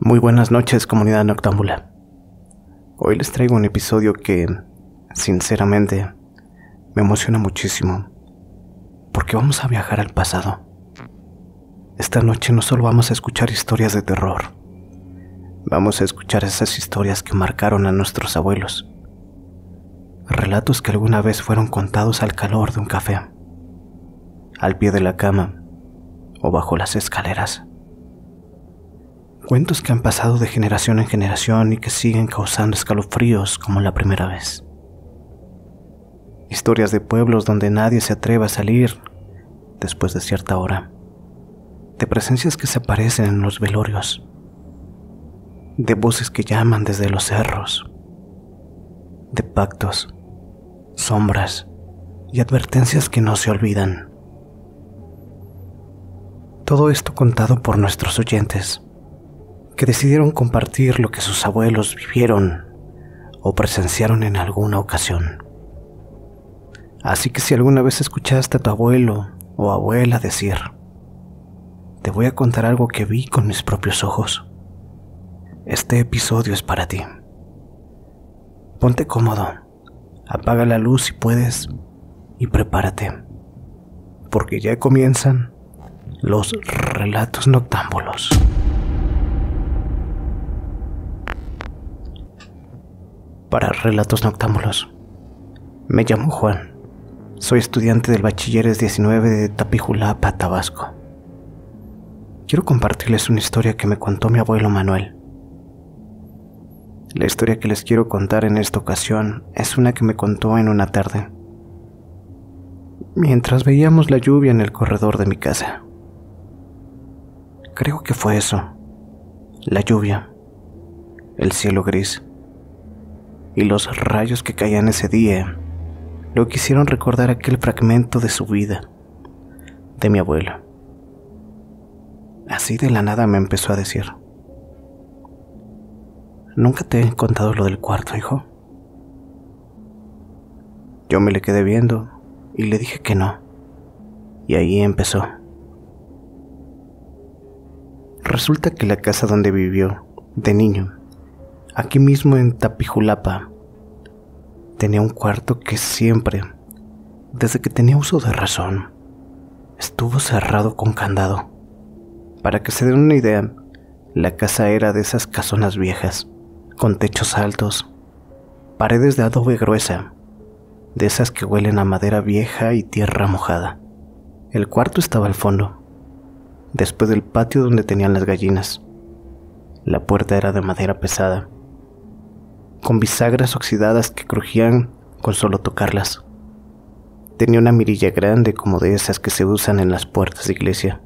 Muy buenas noches, comunidad noctámbula. Hoy les traigo un episodio que, sinceramente, me emociona muchísimo, porque vamos a viajar al pasado. Esta noche no solo vamos a escuchar historias de terror, vamos a escuchar esas historias que marcaron a nuestros abuelos. Relatos que alguna vez fueron contados al calor de un café, al pie de la cama o bajo las escaleras. Cuentos que han pasado de generación en generación y que siguen causando escalofríos como la primera vez. Historias de pueblos donde nadie se atreve a salir después de cierta hora. De presencias que se aparecen en los velorios. De voces que llaman desde los cerros. De pactos, sombras y advertencias que no se olvidan. Todo esto contado por nuestros oyentes, que decidieron compartir lo que sus abuelos vivieron o presenciaron en alguna ocasión. Así que si alguna vez escuchaste a tu abuelo o abuela decir: te voy a contar algo que vi con mis propios ojos, este episodio es para ti. Ponte cómodo, apaga la luz si puedes y prepárate, porque ya comienzan los relatos noctámbulos. Para Relatos Noctámbulos, me llamo Juan. Soy estudiante del Bachilleres 19 de Tapijulapa, Tabasco. Quiero compartirles una historia que me contó mi abuelo Manuel. La historia que les quiero contar en esta ocasión es una que me contó en una tarde, mientras veíamos la lluvia en el corredor de mi casa. Creo que fue eso, la lluvia, el cielo gris y los rayos que caían ese día, lo que hicieron recordar aquel fragmento de su vida, de mi abuelo. Así de la nada me empezó a decir: ¿nunca te he contado lo del cuarto, hijo? Yo me le quedé viendo y le dije que no, y ahí empezó. Resulta que la casa donde vivió, de niño, aquí mismo en Tapijulapa, tenía un cuarto que siempre, desde que tenía uso de razón, estuvo cerrado con candado. Para que se den una idea, la casa era de esas casonas viejas, con techos altos, paredes de adobe gruesa, de esas que huelen a madera vieja y tierra mojada. El cuarto estaba al fondo, después del patio donde tenían las gallinas. La puerta era de madera pesada, con bisagras oxidadas que crujían con solo tocarlas. Tenía una mirilla grande como de esas que se usan en las puertas de iglesia.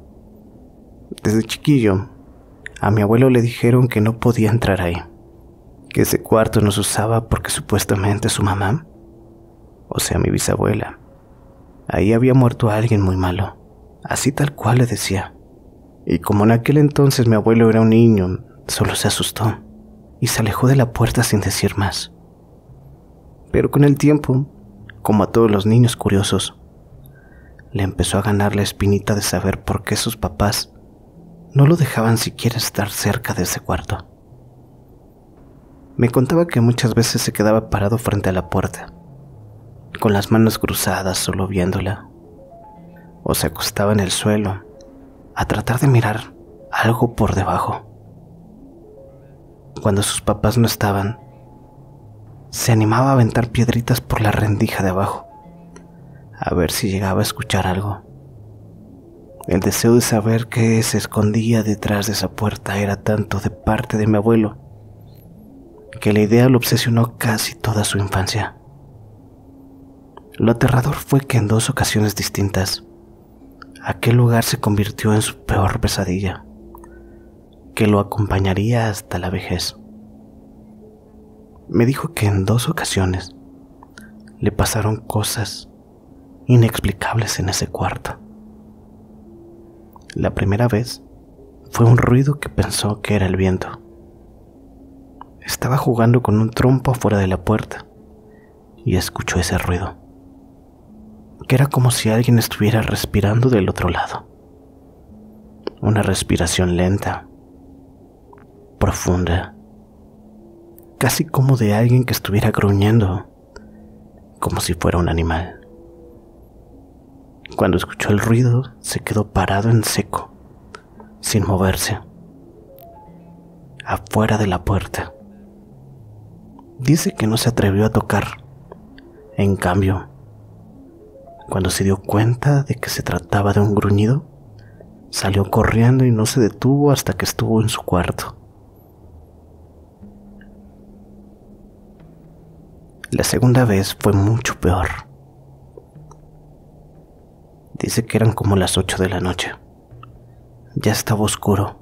Desde chiquillo, a mi abuelo le dijeron que no podía entrar ahí, que ese cuarto no se usaba porque supuestamente su mamá, o sea mi bisabuela, ahí había muerto alguien muy malo, así tal cual le decía. Y como en aquel entonces mi abuelo era un niño, solo se asustó y se alejó de la puerta sin decir más. Pero con el tiempo, como a todos los niños curiosos, le empezó a ganar la espinita de saber por qué sus papás no lo dejaban siquiera estar cerca de ese cuarto. Me contaba que muchas veces se quedaba parado frente a la puerta, con las manos cruzadas solo viéndola, o se acostaba en el suelo a tratar de mirar algo por debajo. Cuando sus papás no estaban, se animaba a aventar piedritas por la rendija de abajo, a ver si llegaba a escuchar algo. El deseo de saber qué se escondía detrás de esa puerta era tanto de parte de mi abuelo, que la idea lo obsesionó casi toda su infancia. Lo aterrador fue que en 2 ocasiones distintas, aquel lugar se convirtió en su peor pesadilla, que lo acompañaría hasta la vejez. Me dijo que en 2 ocasiones le pasaron cosas inexplicables en ese cuarto. La primera vez fue un ruido que pensó que era el viento. Estaba jugando con un trompo afuera de la puerta y escuchó ese ruido, que era como si alguien estuviera respirando del otro lado. Una respiración lenta, profunda, casi como de alguien que estuviera gruñendo, como si fuera un animal. Cuando escuchó el ruido, se quedó parado en seco, sin moverse, afuera de la puerta. Dice que no se atrevió a tocar. En cambio, cuando se dio cuenta de que se trataba de un gruñido, salió corriendo y no se detuvo hasta que estuvo en su cuarto. La segunda vez fue mucho peor. Dice que eran como las 8 de la noche. Ya estaba oscuro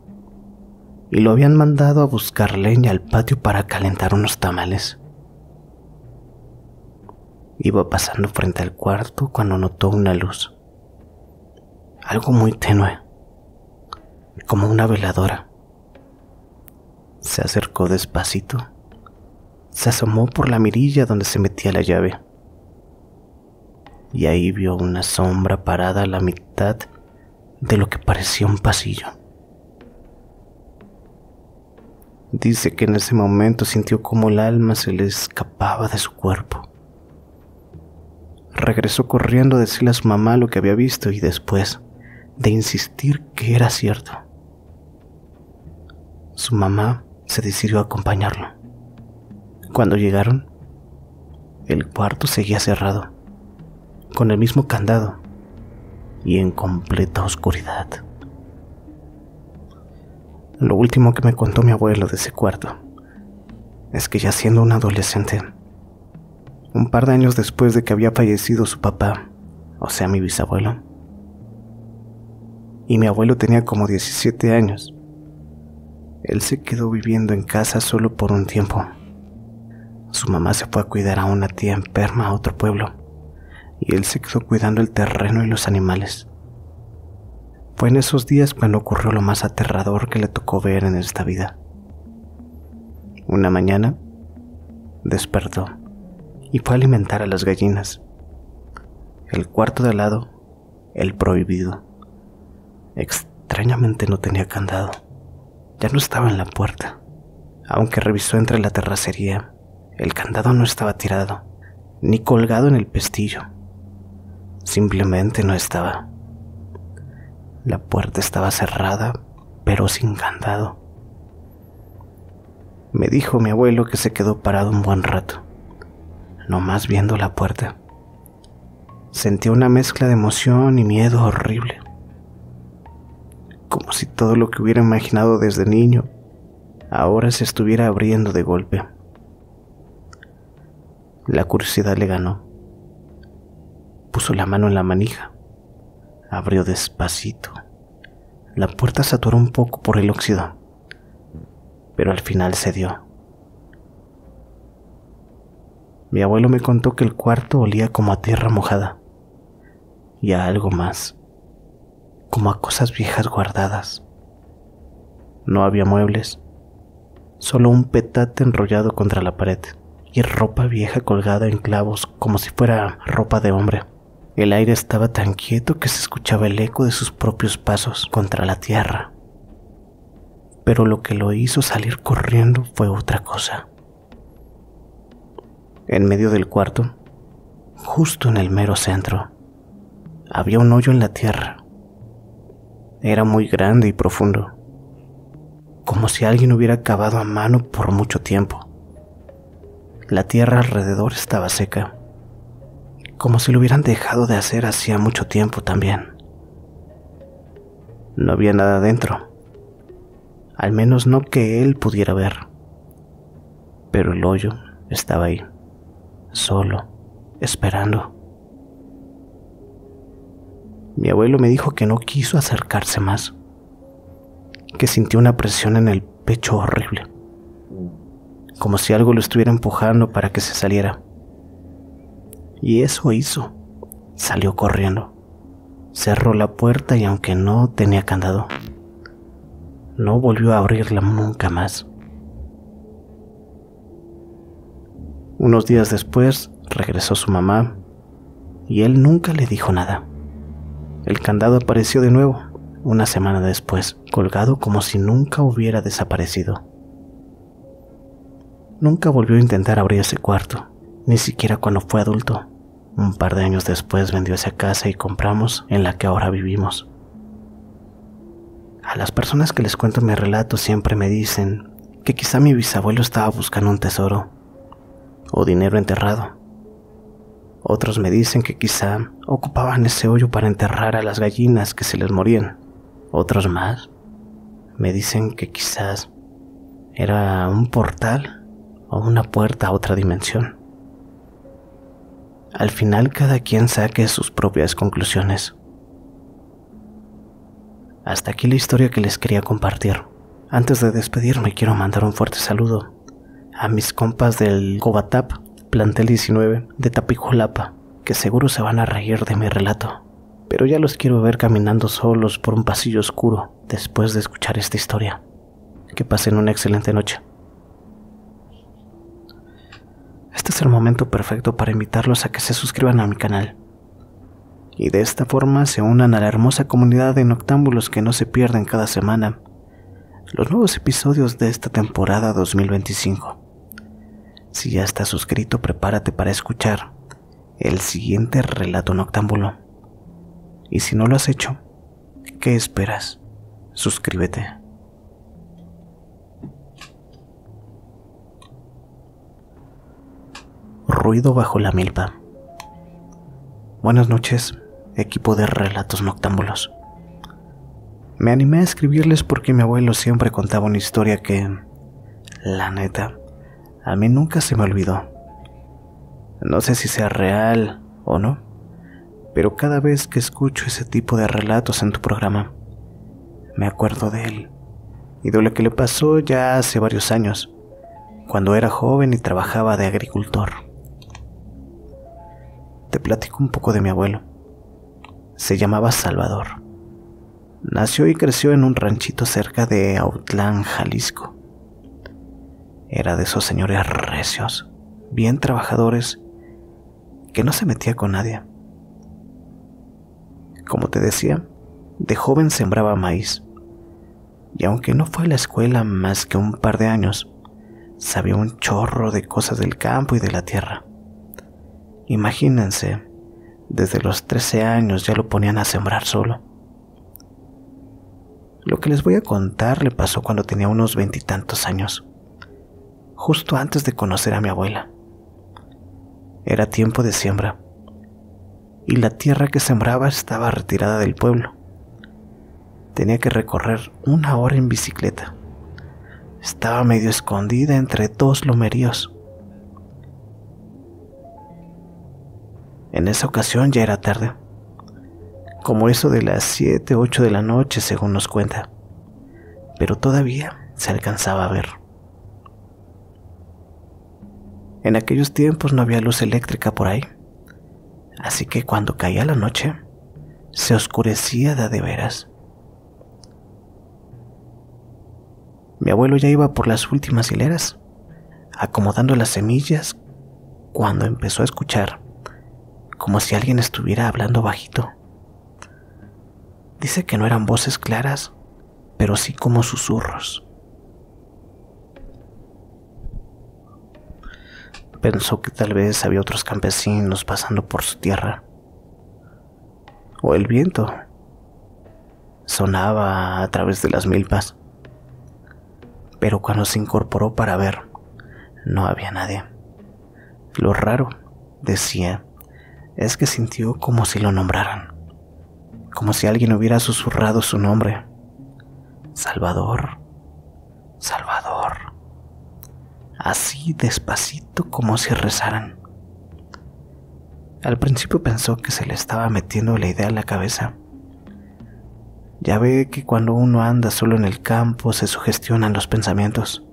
y lo habían mandado a buscar leña al patio para calentar unos tamales. Iba pasando frente al cuarto cuando notó una luz, algo muy tenue, como una veladora. Se acercó despacito, se asomó por la mirilla donde se metía la llave, y ahí vio una sombra parada a la mitad de lo que parecía un pasillo. Dice que en ese momento sintió como el alma se le escapaba de su cuerpo. Regresó corriendo a decirle a su mamá lo que había visto y después de insistir que era cierto, su mamá se decidió a acompañarlo. Cuando llegaron, el cuarto seguía cerrado, con el mismo candado y en completa oscuridad. Lo último que me contó mi abuelo de ese cuarto es que ya siendo un adolescente, un par de años después de que había fallecido su papá, o sea, mi bisabuelo, y mi abuelo tenía como 17 años, él se quedó viviendo en casa solo por un tiempo. Su mamá se fue a cuidar a una tía enferma a otro pueblo, y él se quedó cuidando el terreno y los animales. Fue en esos días cuando ocurrió lo más aterrador que le tocó ver en esta vida. Una mañana, despertó y fue a alimentar a las gallinas. El cuarto de al lado, el prohibido, extrañamente no tenía candado. Ya no estaba en la puerta. Aunque revisó entre la terracería, el candado no estaba tirado, ni colgado en el pestillo. Simplemente no estaba. La puerta estaba cerrada, pero sin candado. Me dijo mi abuelo que se quedó parado un buen rato, nomás viendo la puerta. Sentía una mezcla de emoción y miedo horrible, como si todo lo que hubiera imaginado desde niño ahora se estuviera abriendo de golpe. La curiosidad le ganó. Puso la mano en la manija. Abrió despacito. La puerta se atoró un poco por el óxido, pero al final cedió. Mi abuelo me contó que el cuarto olía como a tierra mojada y a algo más, como a cosas viejas guardadas. No había muebles, solo un petate enrollado contra la pared y ropa vieja colgada en clavos como si fuera ropa de hombre. El aire estaba tan quieto que se escuchaba el eco de sus propios pasos contra la tierra. Pero lo que lo hizo salir corriendo fue otra cosa. En medio del cuarto, justo en el mero centro, había un hoyo en la tierra. Era muy grande y profundo, como si alguien hubiera cavado a mano por mucho tiempo. La tierra alrededor estaba seca, como si lo hubieran dejado de hacer hacía mucho tiempo también. No había nada dentro, al menos no que él pudiera ver, pero el hoyo estaba ahí, solo, esperando. Mi abuelo me dijo que no quiso acercarse más, que sintió una presión en el pecho horrible, como si algo lo estuviera empujando para que se saliera. Y eso hizo. Salió corriendo. Cerró la puerta y aunque no tenía candado, no volvió a abrirla nunca más. Unos días después regresó su mamá y él nunca le dijo nada. El candado apareció de nuevo, una semana después, colgado como si nunca hubiera desaparecido. Nunca volvió a intentar abrir ese cuarto, ni siquiera cuando fue adulto. Un par de años después vendió esa casa y compramos en la que ahora vivimos. A las personas que les cuento mi relato siempre me dicen que quizá mi bisabuelo estaba buscando un tesoro o dinero enterrado. Otros me dicen que quizá ocupaban ese hoyo para enterrar a las gallinas que se les morían. Otros más me dicen que quizás era un portal o una puerta a otra dimensión. Al final cada quien saque sus propias conclusiones. Hasta aquí la historia que les quería compartir. Antes de despedirme quiero mandar un fuerte saludo a mis compas del Cobatap, Plantel 19 de Tapijolapa, que seguro se van a reír de mi relato, pero ya los quiero ver caminando solos por un pasillo oscuro después de escuchar esta historia. Que pasen una excelente noche. Este es el momento perfecto para invitarlos a que se suscriban a mi canal y de esta forma se unan a la hermosa comunidad de noctámbulos que no se pierden cada semana los nuevos episodios de esta temporada 2025. Si ya estás suscrito, prepárate para escuchar el siguiente relato noctámbulo. Y si no lo has hecho, ¿qué esperas? Suscríbete. Ruido bajo la milpa. Buenas noches, equipo de relatos noctámbulos. Me animé a escribirles porque mi abuelo siempre contaba una historia que, la neta, a mí nunca se me olvidó. No sé si sea real o no, pero cada vez que escucho ese tipo de relatos en tu programa, me acuerdo de él y de lo que le pasó ya hace varios años, cuando era joven y trabajaba de agricultor. Te platico un poco de mi abuelo. Se llamaba Salvador. Nació y creció en un ranchito cerca de Autlán, Jalisco. Era de esos señores recios, bien trabajadores, que no se metía con nadie. Como te decía, de joven sembraba maíz, y aunque no fue a la escuela más que un par de años, sabía un chorro de cosas del campo y de la tierra. Imagínense, desde los 13 años ya lo ponían a sembrar solo. Lo que les voy a contar le pasó cuando tenía unos 20 y tantos años, justo antes de conocer a mi abuela. Era tiempo de siembra, y la tierra que sembraba estaba retirada del pueblo. Tenía que recorrer 1 hora en bicicleta. Estaba medio escondida entre 2 lomeríos. En esa ocasión ya era tarde, como eso de las 7, 8 de la noche según nos cuenta, pero todavía se alcanzaba a ver. En aquellos tiempos no había luz eléctrica por ahí, así que cuando caía la noche, se oscurecía de veras. Mi abuelo ya iba por las últimas hileras, acomodando las semillas, cuando empezó a escuchar como si alguien estuviera hablando bajito. Dice que no eran voces claras, pero sí como susurros. Pensó que tal vez había otros campesinos pasando por su tierra. O el viento sonaba a través de las milpas. Pero cuando se incorporó para ver, no había nadie. Lo raro, decía, es que sintió como si lo nombraran, como si alguien hubiera susurrado su nombre. Salvador, Salvador. Así despacito como si rezaran. Al principio pensó que se le estaba metiendo la idea en la cabeza. Ya ve que cuando uno anda solo en el campo se sugestionan los pensamientos.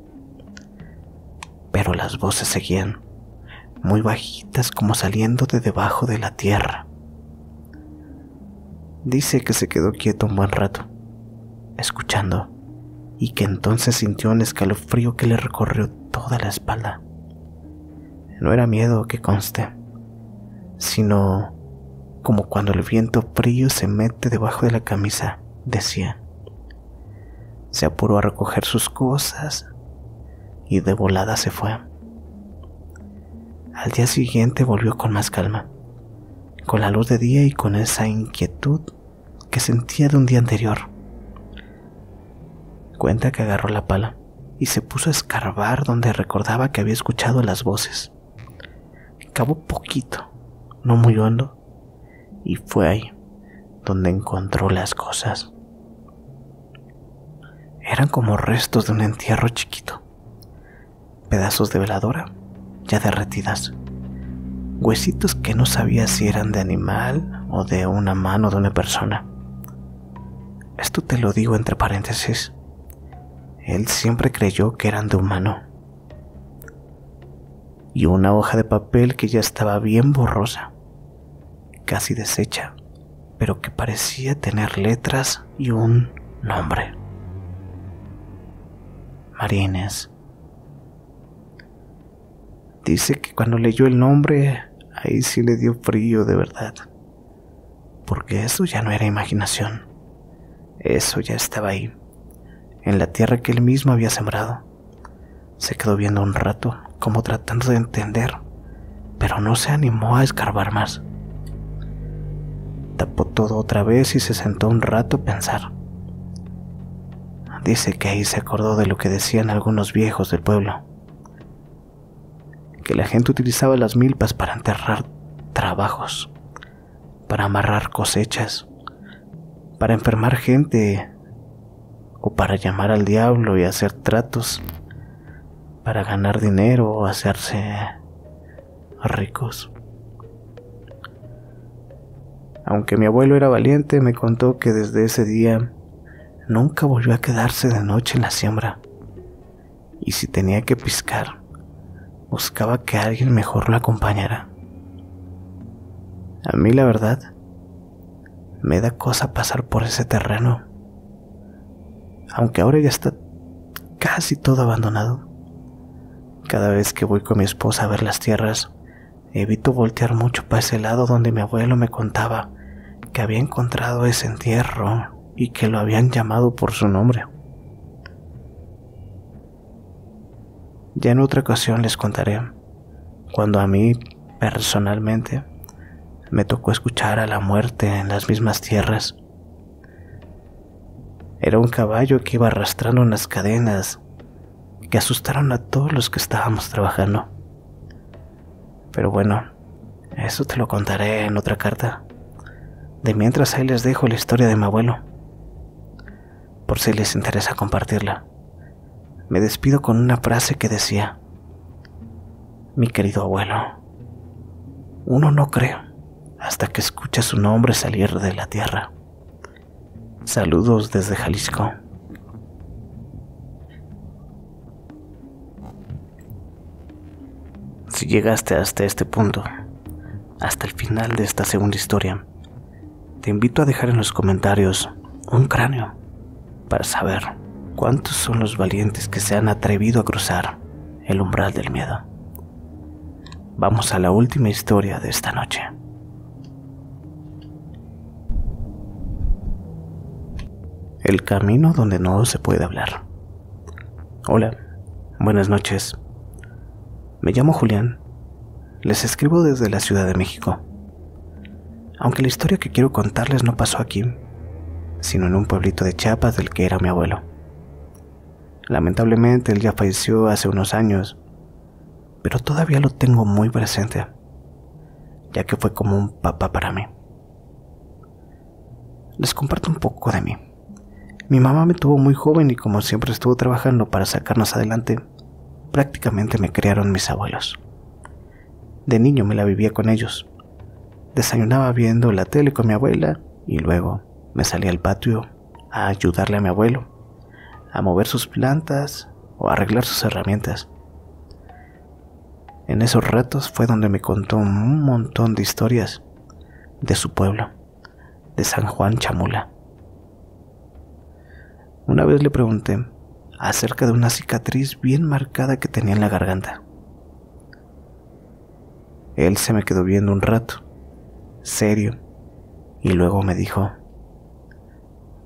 Pero las voces seguían, muy bajitas como saliendo de debajo de la tierra. Dice que se quedó quieto un buen rato, escuchando, y que entonces sintió un escalofrío que le recorrió toda la espalda. No era miedo, que conste, sino como cuando el viento frío se mete debajo de la camisa, decía. Se apuró a recoger sus cosas y de volada se fue, Al día siguiente volvió con más calma, con la luz de día y con esa inquietud que sentía de un día anterior. Cuenta que agarró la pala y se puso a escarbar donde recordaba que había escuchado las voces. Cavó poquito, no muy hondo, y fue ahí donde encontró las cosas. Eran como restos de un entierro chiquito, pedazos de veladora ya derretidas, huesitos que no sabía si eran de animal o de una mano de una persona. Esto te lo digo entre paréntesis. Él siempre creyó que eran de humano. Y una hoja de papel que ya estaba bien borrosa, casi deshecha, pero que parecía tener letras y un nombre. María Inés. Dice que cuando leyó el nombre, ahí sí le dio frío de verdad, porque eso ya no era imaginación, eso ya estaba ahí, en la tierra que él mismo había sembrado. Se quedó viendo un rato, como tratando de entender, pero no se animó a escarbar más. Tapó todo otra vez y se sentó un rato a pensar. Dice que ahí se acordó de lo que decían algunos viejos del pueblo, que la gente utilizaba las milpas para enterrar trabajos, para amarrar cosechas, para enfermar gente o para llamar al diablo y hacer tratos, para ganar dinero o hacerse ricos. Aunque mi abuelo era valiente, me contó que desde ese día nunca volvió a quedarse de noche en la siembra, y si tenía que piscar, buscaba que alguien mejor lo acompañara. A mí, la verdad, me da cosa pasar por ese terreno, aunque ahora ya está casi todo abandonado. Cada vez que voy con mi esposa a ver las tierras, evito voltear mucho para ese lado donde mi abuelo me contaba que había encontrado ese entierro y que lo habían llamado por su nombre. Ya en otra ocasión les contaré cuando a mí, personalmente, me tocó escuchar a la muerte en las mismas tierras. Era un caballo que iba arrastrando unas cadenas que asustaron a todos los que estábamos trabajando. Pero bueno, eso te lo contaré en otra carta. De mientras, ahí les dejo la historia de mi abuelo, por si les interesa compartirla. Me despido con una frase que decía: mi querido abuelo, uno no cree hasta que escucha su nombre salir de la tierra. Saludos desde Jalisco. Si llegaste hasta este punto, hasta el final de esta segunda historia, te invito a dejar en los comentarios un cráneo para saber cuántos son los valientes que se han atrevido a cruzar el umbral del miedo. Vamos a la última historia de esta noche. El camino donde no se puede hablar. Hola, buenas noches. Me llamo Julián. Les escribo desde la Ciudad de México. Aunque la historia que quiero contarles no pasó aquí, sino en un pueblito de Chiapas del que era mi abuelo. Lamentablemente él ya falleció hace unos años, pero todavía lo tengo muy presente, ya que fue como un papá para mí. Les comparto un poco de mí. Mi mamá me tuvo muy joven y como siempre estuvo trabajando para sacarnos adelante, prácticamente me criaron mis abuelos. De niño me la vivía con ellos. Desayunaba viendo la tele con mi abuela y luego me salía al patio a ayudarle a mi abuelo, a mover sus plantas o a arreglar sus herramientas. En esos ratos fue donde me contó un montón de historias de su pueblo, de San Juan Chamula. Una vez le pregunté acerca de una cicatriz bien marcada que tenía en la garganta. Él se me quedó viendo un rato, serio, y luego me dijo: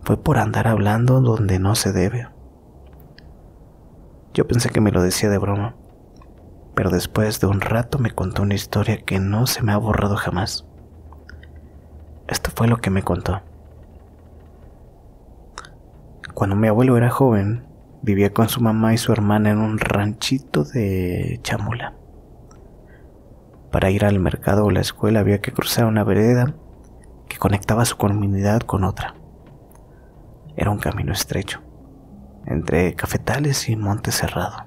fue por andar hablando donde no se debe. Yo pensé que me lo decía de broma, pero después de un rato me contó una historia que no se me ha borrado jamás. Esto fue lo que me contó. Cuando mi abuelo era joven, vivía con su mamá y su hermana en un ranchito de Chamula. Para ir al mercado o la escuela había que cruzar una vereda que conectaba su comunidad con otra. Era un camino estrecho, entre cafetales y monte cerrado.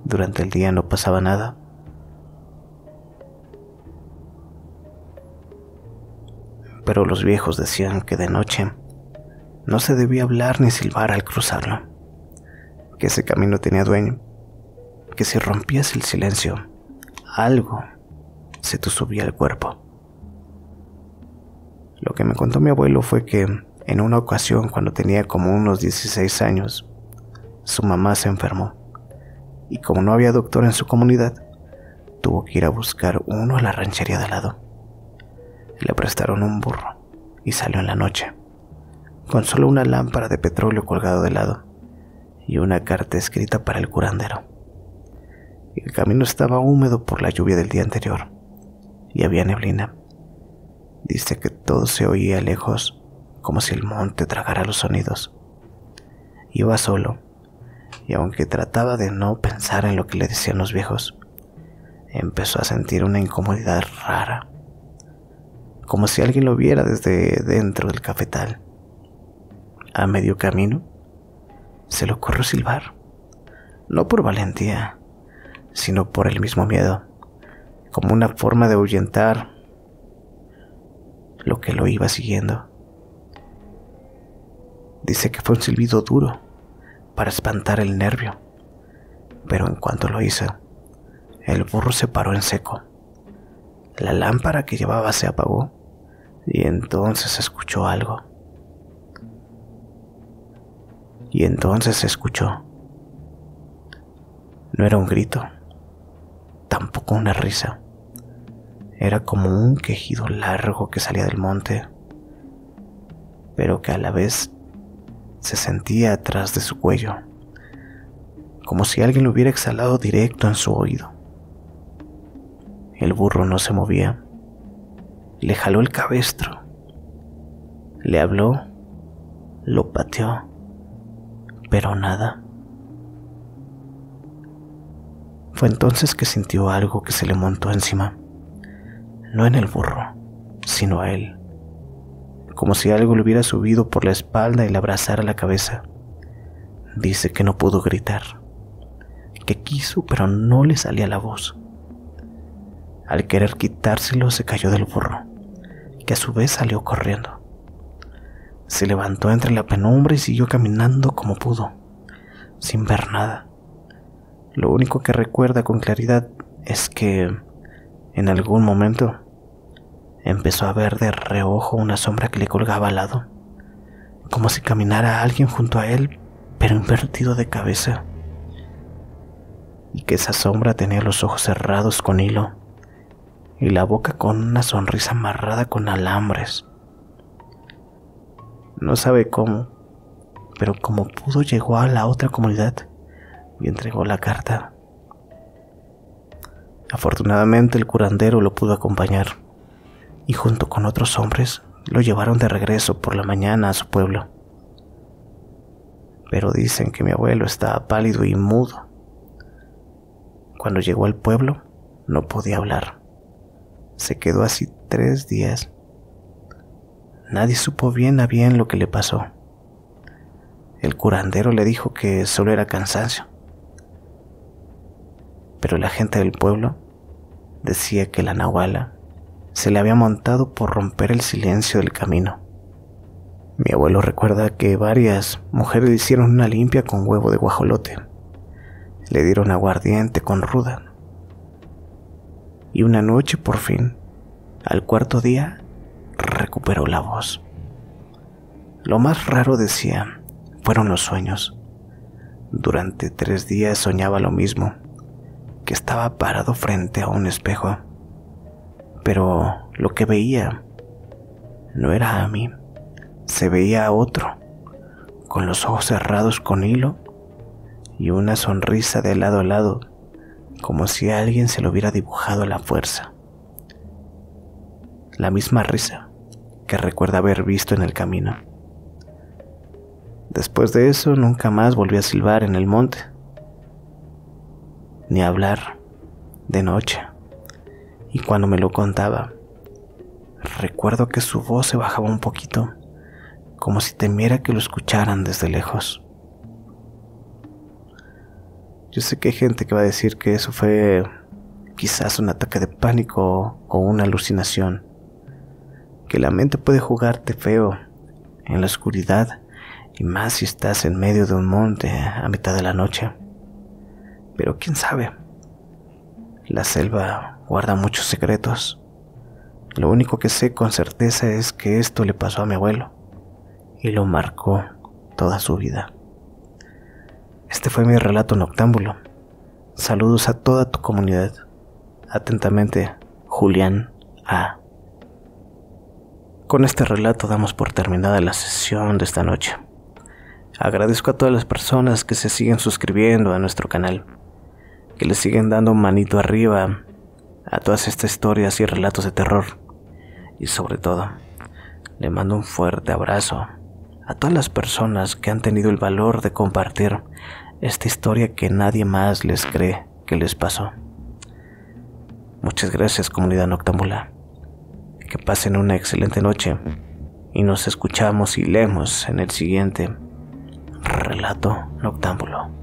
Durante el día no pasaba nada. Pero los viejos decían que de noche no se debía hablar ni silbar al cruzarlo, que ese camino tenía dueño, que si rompías el silencio, algo se te subía al cuerpo. Lo que me contó mi abuelo fue que en una ocasión, cuando tenía como unos 16 años, su mamá se enfermó y como no había doctor en su comunidad, tuvo que ir a buscar uno a la ranchería de al lado. Le prestaron un burro y salió en la noche, con solo una lámpara de petróleo colgado de lado y una carta escrita para el curandero. El camino estaba húmedo por la lluvia del día anterior y había neblina. Dice que todo se oía lejos, como si el monte tragara los sonidos. Iba solo, y aunque trataba de no pensar en lo que le decían los viejos, empezó a sentir una incomodidad rara, como si alguien lo viera desde dentro del cafetal. A medio camino, se le ocurrió silbar, no por valentía, sino por el mismo miedo, como una forma de ahuyentar lo que lo iba siguiendo. Dice que fue un silbido duro para espantar el nervio, pero en cuanto lo hizo, el burro se paró en seco. La lámpara que llevaba se apagó y entonces escuchó algo. Y entonces se escuchó. No era un grito, tampoco una risa. Era como un quejido largo que salía del monte, pero que a la vez se sentía atrás de su cuello, como si alguien lo hubiera exhalado directo en su oído. El burro no se movía. Le jaló el cabestro, le habló, lo pateó, pero nada. Fue entonces que sintió algo que se le montó encima, no en el burro, sino a él, como si algo le hubiera subido por la espalda y le abrazara la cabeza. Dice que no pudo gritar, que quiso pero no le salía la voz. Al querer quitárselo se cayó del burro, que a su vez salió corriendo. Se levantó entre la penumbra y siguió caminando como pudo, sin ver nada. Lo único que recuerda con claridad es que en algún momento empezó a ver de reojo una sombra que le colgaba al lado, como si caminara alguien junto a él, pero invertido de cabeza, y que esa sombra tenía los ojos cerrados con hilo y la boca con una sonrisa amarrada con alambres. No sabe cómo, pero como pudo llegó a la otra comunidad y entregó la carta. Afortunadamente el curandero lo pudo acompañar y junto con otros hombres lo llevaron de regreso por la mañana a su pueblo. Pero dicen que mi abuelo estaba pálido y mudo. Cuando llegó al pueblo no podía hablar. Se quedó así 3 días. Nadie supo bien a bien lo que le pasó. El curandero le dijo que solo era cansancio, pero la gente del pueblo decía que la nahuala se le había montado por romper el silencio del camino. Mi abuelo recuerda que varias mujeres le hicieron una limpia con huevo de guajolote, le dieron aguardiente con ruda, y una noche por fin, al 4.º día, recuperó la voz. Lo más raro, decía, fueron los sueños. Durante 3 días soñaba lo mismo, que estaba parado frente a un espejo, pero lo que veía no era a mí, se veía a otro, con los ojos cerrados con hilo y una sonrisa de lado a lado, como si alguien se lo hubiera dibujado a la fuerza. La misma risa que recuerda haber visto en el camino. Después de eso nunca más volví a silbar en el monte, ni a hablar de noche. Y cuando me lo contaba, recuerdo que su voz se bajaba un poquito, como si temiera que lo escucharan desde lejos. Yo sé que hay gente que va a decir que eso fue quizás un ataque de pánico o una alucinación, que la mente puede jugarte feo en la oscuridad, y más si estás en medio de un monte a mitad de la noche. Pero quién sabe, la selva guarda muchos secretos. Lo único que sé con certeza es que esto le pasó a mi abuelo y lo marcó toda su vida. Este fue mi relato noctámbulo. Saludos a toda tu comunidad. Atentamente, Julián A. Con este relato damos por terminada la sesión de esta noche. Agradezco a todas las personas que se siguen suscribiendo a nuestro canal, que le siguen dando manito arriba a todas estas historias y relatos de terror. Y sobre todo, le mando un fuerte abrazo a todas las personas que han tenido el valor de compartir esta historia que nadie más les cree que les pasó. Muchas gracias, comunidad noctámbula. Que pasen una excelente noche y nos escuchamos y leemos en el siguiente relato noctámbulo.